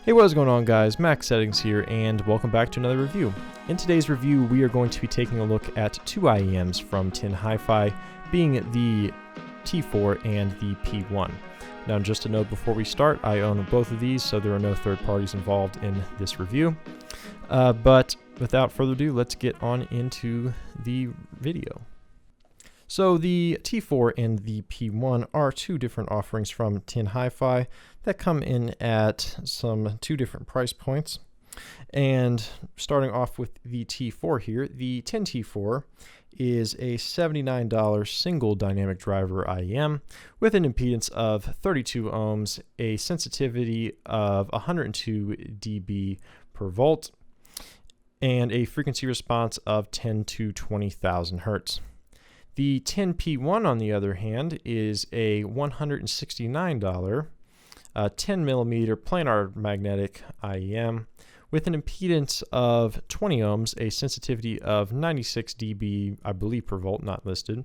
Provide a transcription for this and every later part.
Hey, what is going on, guys? Max Settings here, and welcome back to another review. In today's review, we are going to be taking a look at two IEMs from Tin Hifi, being the T4 and the P1. Now, just a note before we start, I own both of these, so there are no third parties involved in this review. But without further ado, let's get on into the video. So the T4 and the P1 are two different offerings from Tin Hifi that come in at some two different price points. And starting off with the T4 here, the Tin T4 is a $79 single dynamic driver IEM with an impedance of 32 ohms, a sensitivity of 102 dB per volt, and a frequency response of 10 to 20,000 hertz. The Tin P1, on the other hand, is a $169 10 millimeter planar magnetic IEM with an impedance of 20 ohms, a sensitivity of 96 dB, I believe, per volt, not listed,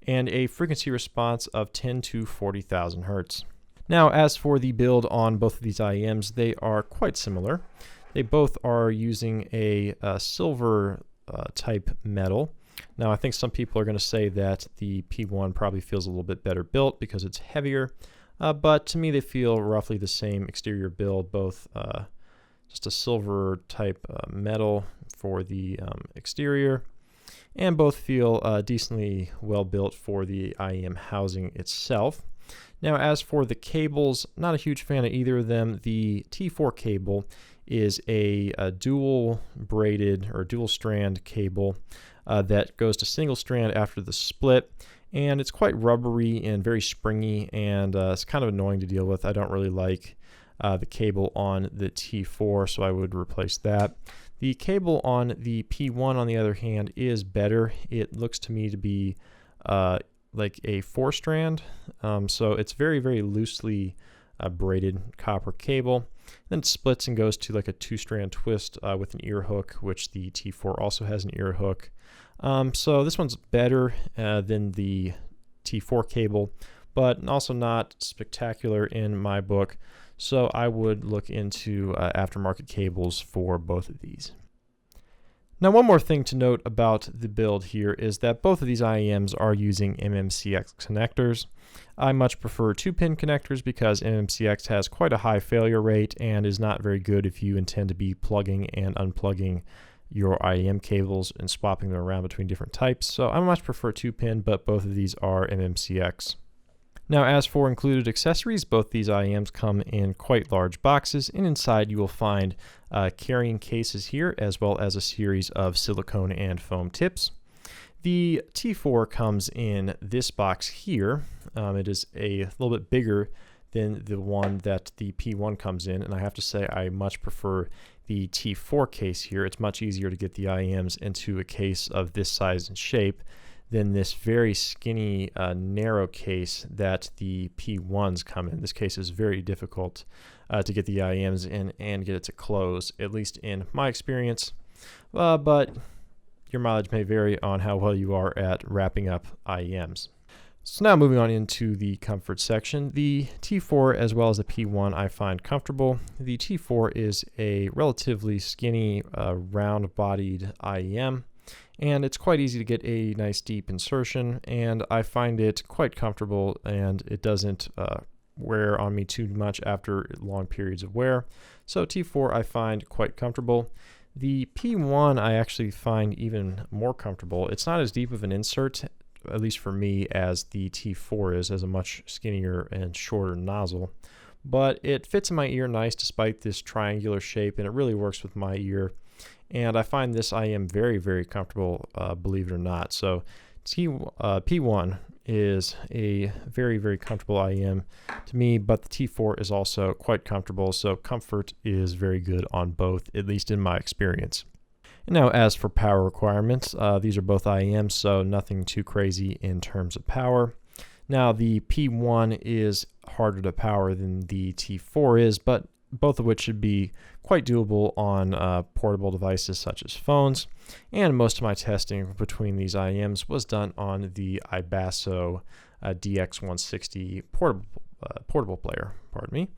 and a frequency response of 10 to 40,000 hertz. Now, as for the build on both of these IEMs, they are quite similar. They both are using a silver type metal. Now, I think some people are going to say that the P1 probably feels a little bit better built because it's heavier, but to me they feel roughly the same exterior build, both just a silver type metal for the exterior, and both feel decently well built for the IEM housing itself. Now, as for the cables, not a huge fan of either of them. The T4 cable is a dual braided or dual strand cable that goes to single strand after the split, and it's quite rubbery and very springy, and it's kind of annoying to deal with. I don't really like the cable on the T4, so I would replace that. The cable on the P1, on the other hand, is better. It looks to me to be like a 4-strand, so it's very, very loosely braided copper cable. Then it splits and goes to like a 2-strand twist with an ear hook, which the T4 also has an ear hook. So this one's better than the T4 cable, but also not spectacular in my book. So I would look into aftermarket cables for both of these. Now, one more thing to note about the build here is that both of these IEMs are using MMCX connectors. I much prefer 2-pin connectors because MMCX has quite a high failure rate and is not very good if you intend to be plugging and unplugging your IEM cables and swapping them around between different types. So I much prefer 2-pin, but both of these are MMCX. Now, as for included accessories, both these IEMs come in quite large boxes, and inside you will find carrying cases here, as well as a series of silicone and foam tips. The T4 comes in this box here. It is a little bit bigger than the one that the P1 comes in, and I have to say I much prefer the T4 case here. It's much easier to get the IEMs into a case of this size and shape than this very skinny, narrow case that the P1s come in. This case is very difficult to get the IEMs in and get it to close, at least in my experience. But your mileage may vary on how well you are at wrapping up IEMs. So now moving on into the comfort section, the T4 as well as the P1 I find comfortable. The T4 is a relatively skinny, round-bodied IEM, and it's quite easy to get a nice deep insertion, and I find it quite comfortable, and it doesn't wear on me too much after long periods of wear. So T4 I find quite comfortable. The P1 I actually find even more comfortable. It's not as deep of an insert, at least for me, as the T4 is, as a much skinnier and shorter nozzle. But it fits in my ear nice despite this triangular shape, and it really works with my ear. And I find this IEM very, very comfortable, believe it or not. So P1 is a very, very comfortable IEM to me, but the T4 is also quite comfortable. So comfort is very good on both, at least in my experience. And now, as for power requirements, these are both IEMs, so nothing too crazy in terms of power. Now, the P1 is harder to power than the T4 is, but both of which should be quite doable on portable devices such as phones. And most of my testing between these IEMs was done on the iBasso DX160 portable player, pardon me.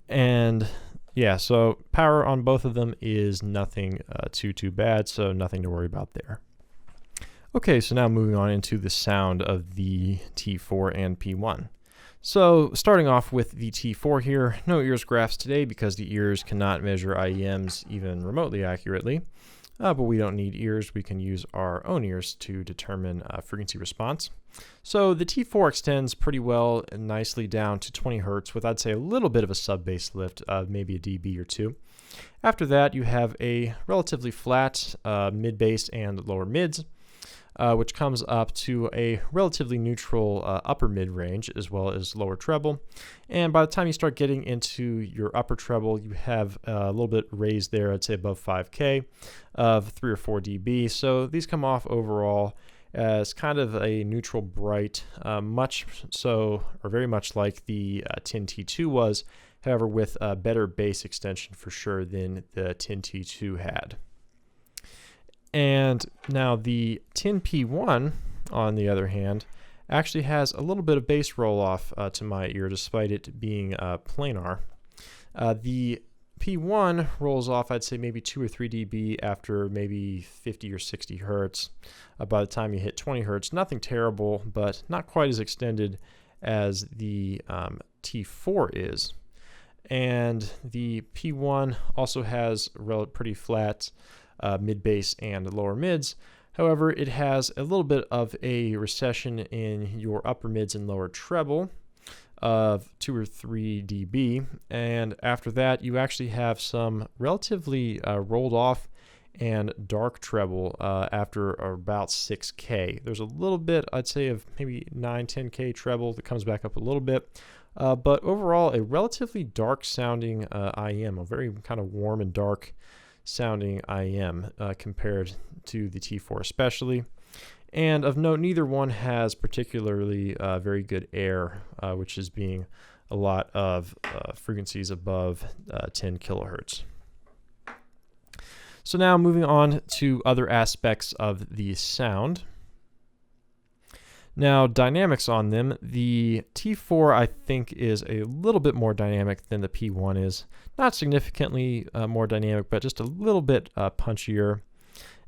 And Yeah, so power on both of them is nothing too bad, so nothing to worry about there. Okay, so now moving on into the sound of the T4 and P1. So starting off with the T4 here, no ears graphs today because the ears cannot measure IEMs even remotely accurately. But we don't need ears, we can use our own ears to determine frequency response. So the T4 extends pretty well and nicely down to 20 Hertz with, I'd say, a little bit of a sub-bass lift, maybe a dB or two. After that, you have a relatively flat mid-bass and lower mids, which comes up to a relatively neutral upper mid-range as well as lower treble. And by the time you start getting into your upper treble, you have a little bit raised there, I'd say above 5K of 3 or 4 dB. So these come off overall as kind of a neutral bright, much so, or very much like the Tin T2 was, however with a better bass extension for sure than the Tin T2 had. And now the Tin P1, on the other hand, actually has a little bit of bass roll off to my ear despite it being planar. The P1 rolls off, I'd say maybe 2 or 3 dB after maybe 50 or 60 Hertz. By the time you hit 20 Hertz, nothing terrible, but not quite as extended as the T4 is. And the P1 also has pretty flat mid-bass and lower mids. However, it has a little bit of a recession in your upper mids and lower treble of 2 or 3 dB. And after that, you actually have some relatively rolled off and dark treble after about 6K. There's a little bit, I'd say, of maybe 9-10K treble that comes back up a little bit. But overall, a relatively dark sounding IEM, a very kind of warm and dark sounding IEM compared to the T4 especially. And of note, neither one has particularly very good air, which is being a lot of frequencies above 10 kilohertz. So now moving on to other aspects of the sound. Now, dynamics on them. The T4, I think, is a little bit more dynamic than the P1 is. Not significantly more dynamic, but just a little bit punchier.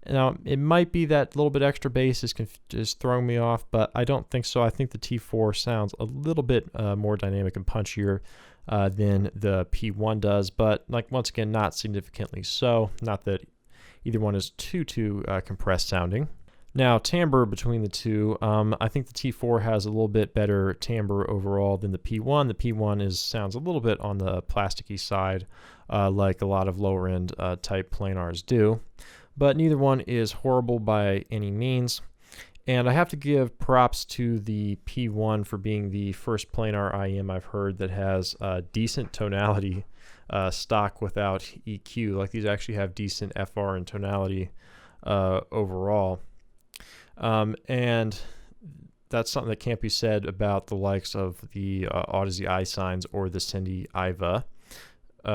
Now, it might be that little bit extra bass is throwing me off, but I don't think so. I think the T4 sounds a little bit more dynamic and punchier than the P1 does, but like once again, not significantly so. Not that either one is too compressed sounding. Now, timbre between the two, I think the T4 has a little bit better timbre overall than the P1. The P1 sounds a little bit on the plasticky side, like a lot of lower end type planars do. But neither one is horrible by any means. And I have to give props to the P1 for being the first planar IEM I've heard that has decent tonality stock without EQ. Like these actually have decent FR and tonality overall. And that's something that can't be said about the likes of the Audeze iSigns or the Syndy Iva.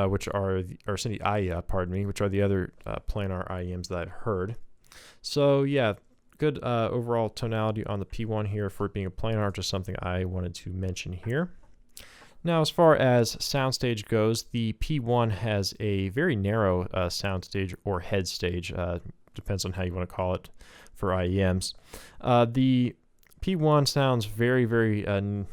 Which are Syndy Aya, pardon me, which are the other planar IEMs that I've heard. So yeah, good overall tonality on the P1 here for it being a planar, just something I wanted to mention here. Now, as far as soundstage goes, the P1 has a very narrow soundstage or head stage, depends on how you want to call it for IEMs. The P1 sounds very, very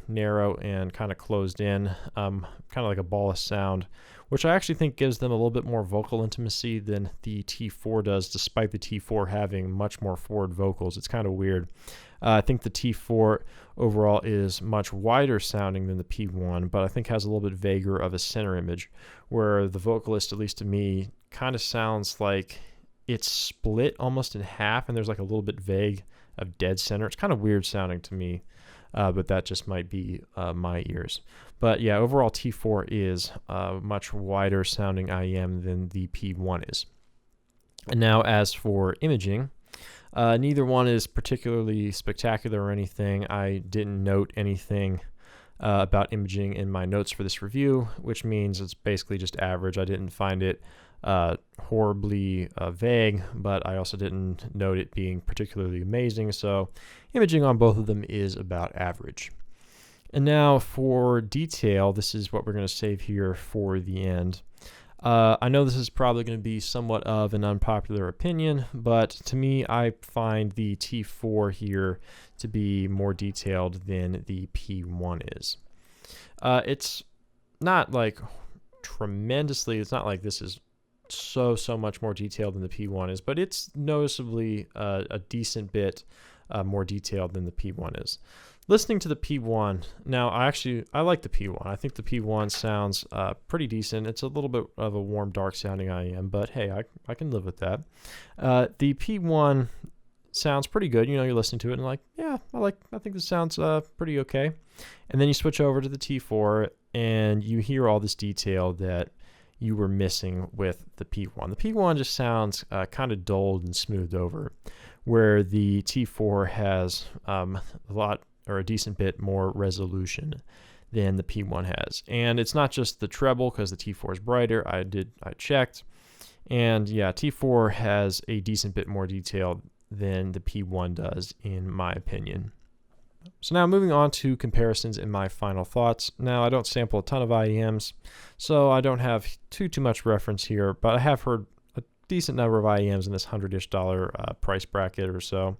narrow and kind of closed in, kind of like a ball of sound, which I actually think gives them a little bit more vocal intimacy than the T4 does, despite the T4 having much more forward vocals. It's kind of weird. I think the T4 overall is much wider sounding than the P1, but I think has a little bit vaguer of a center image, where the vocalist, at least to me, kind of sounds like it's split almost in half, and there's like a little bit vague of dead center. It's kind of weird sounding to me, but that just might be my ears. But yeah, overall T4 is a much wider sounding IEM than the P1 is. And now as for imaging, neither one is particularly spectacular or anything. I didn't note anything about imaging in my notes for this review, which means it's basically just average. I didn't find it horribly vague, but I also didn't note it being particularly amazing, so imaging on both of them is about average. And now for detail, this is what we're going to save here for the end. I know this is probably going to be somewhat of an unpopular opinion, but to me, I find the T4 here to be more detailed than the P1 is. It's not like tremendously, it's not like this is so much more detailed than the P1 is, but it's noticeably a decent bit more detailed than the P1 is. Listening to the P1, now I like the P1. I think the P1 sounds pretty decent. It's a little bit of a warm, dark sounding IEM, but hey, I can live with that. The P1 sounds pretty good. You're listening to it and like, yeah, I think this sounds pretty okay. And then you switch over to the T4 and you hear all this detail that you were missing with the P1. The P1 just sounds kind of dulled and smoothed over, where the T4 has a decent bit more resolution than the P1 has. And it's not just the treble, because the T4 is brighter. I checked. And yeah, T4 has a decent bit more detail than the P1 does, in my opinion. So now moving on to comparisons and my final thoughts. Now, I don't sample a ton of IEMs, so I don't have too much reference here, but I have heard a decent number of IEMs in this $100-ish price bracket or so.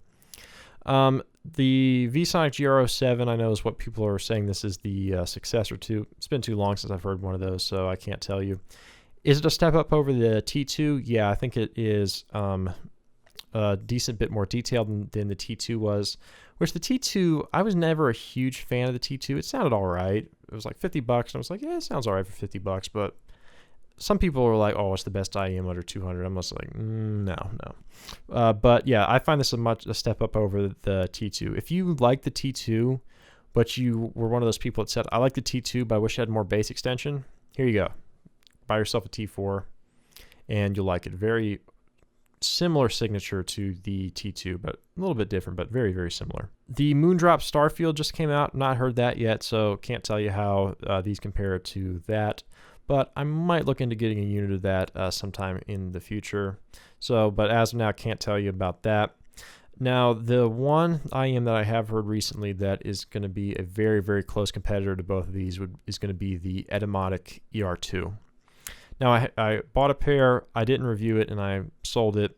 The VSonic GR07, I know, is what people are saying this is the successor to. It's been too long since I've heard one of those, so I can't tell you. Is it a step up over the T2? Yeah, I think it is a decent bit more detailed than the T2 was, which the T2, I was never a huge fan of the T2. It sounded all right. It was like $50, and I was like, yeah, it sounds all right for $50, but some people were like, oh, it's the best IEM under 200. I'm just like, no. But yeah, I find this a step up over the T2. If you like the T2, but you were one of those people that said, I like the T2, but I wish I had more bass extension, here you go. Buy yourself a T4, and you'll like it. Very similar signature to the T2, but a little bit different, but very, very similar. The Moondrop Starfield just came out. Not heard that yet, so can't tell you how these compare to that. But I might look into getting a unit of that sometime in the future. So, but as of now, can't tell you about that. Now, the one IEM that I have heard recently that is going to be a very, very close competitor to both of these is going to be the Etymotic ER2. Now, I bought a pair, I didn't review it, and I sold it.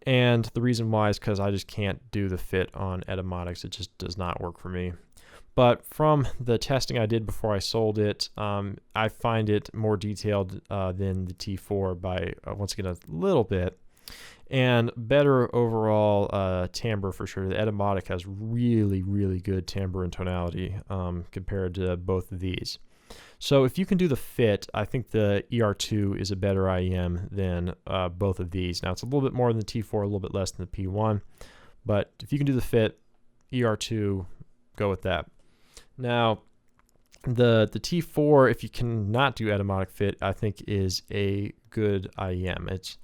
And the reason why is because I just can't do the fit on Etymotics. It just does not work for me. But from the testing I did before I sold it, I find it more detailed than the T4 by, once again, a little bit. And better overall timbre for sure. The Etymotic has really, really good timbre and tonality compared to both of these. So if you can do the fit, I think the ER2 is a better IEM than both of these. Now, it's a little bit more than the T4, a little bit less than the P1. But if you can do the fit, ER2, go with that. Now, the T4, if you cannot do Etymotic fit, I think is a good IEM. It's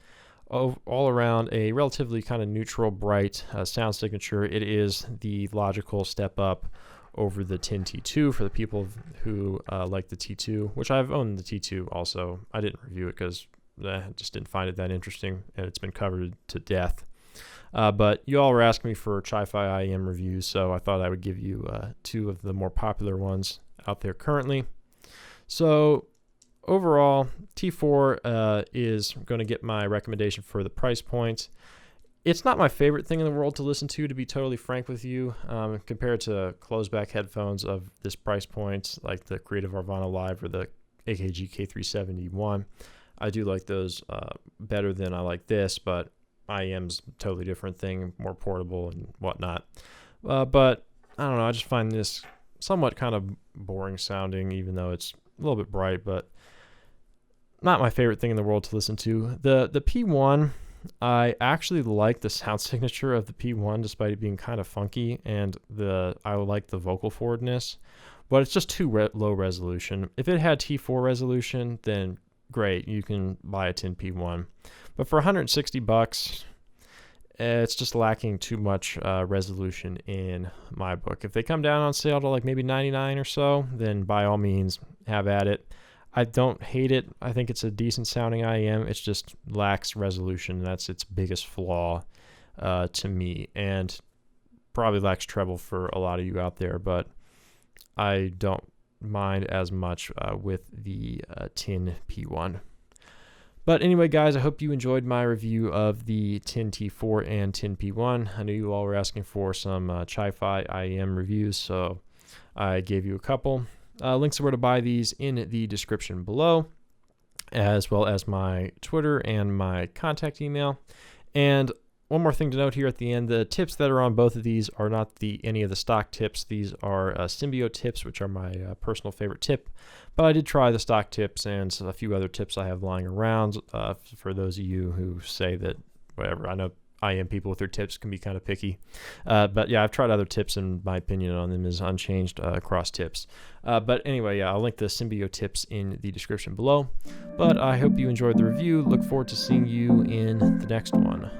all around a relatively kind of neutral, bright sound signature. It is the logical step up over the Tin T2 for the people who like the T2, which I've owned the T2 also. I didn't review it because I just didn't find it that interesting, and it's been covered to death. But you all were asking me for Chi-Fi IEM reviews, so I thought I would give you two of the more popular ones out there currently. So overall, T4 is going to get my recommendation for the price point. It's not my favorite thing in the world to listen to be totally frank with you, compared to closed-back headphones of this price point, like the Creative Arvana Live or the AKG K371. I do like those better than I like this, but IEM's a totally different thing, more portable and whatnot. But I don't know, I just find this somewhat kind of boring sounding, even though it's a little bit bright, but not my favorite thing in the world to listen to. The P1, I actually like the sound signature of the P1 despite it being kind of funky, and I like the vocal forwardness, but it's just too low resolution. If it had T4 resolution, then great, you can buy a Tin P1. But for $160, it's just lacking too much resolution in my book. If they come down on sale to like maybe $99 or so, then by all means, have at it. I don't hate it. I think it's a decent sounding IEM. It just lacks resolution. That's its biggest flaw to me, and probably lacks treble for a lot of you out there, but I don't mind as much with the Tin P1. But anyway, guys, I hope you enjoyed my review of the Tin T4 and Tin P1. I know you all were asking for some Chi-Fi IEM reviews, so I gave you a couple. Links to where to buy these in the description below, as well as my Twitter and my contact email. And one more thing to note here at the end, the tips that are on both of these are not any of the stock tips. These are Symbio tips, which are my personal favorite tip. But I did try the stock tips and a few other tips I have lying around for those of you who say that, whatever, I know IEM people with their tips can be kind of picky. But yeah, I've tried other tips, and my opinion on them is unchanged across tips. But anyway, yeah, I'll link the Symbio tips in the description below. But I hope you enjoyed the review. Look forward to seeing you in the next one.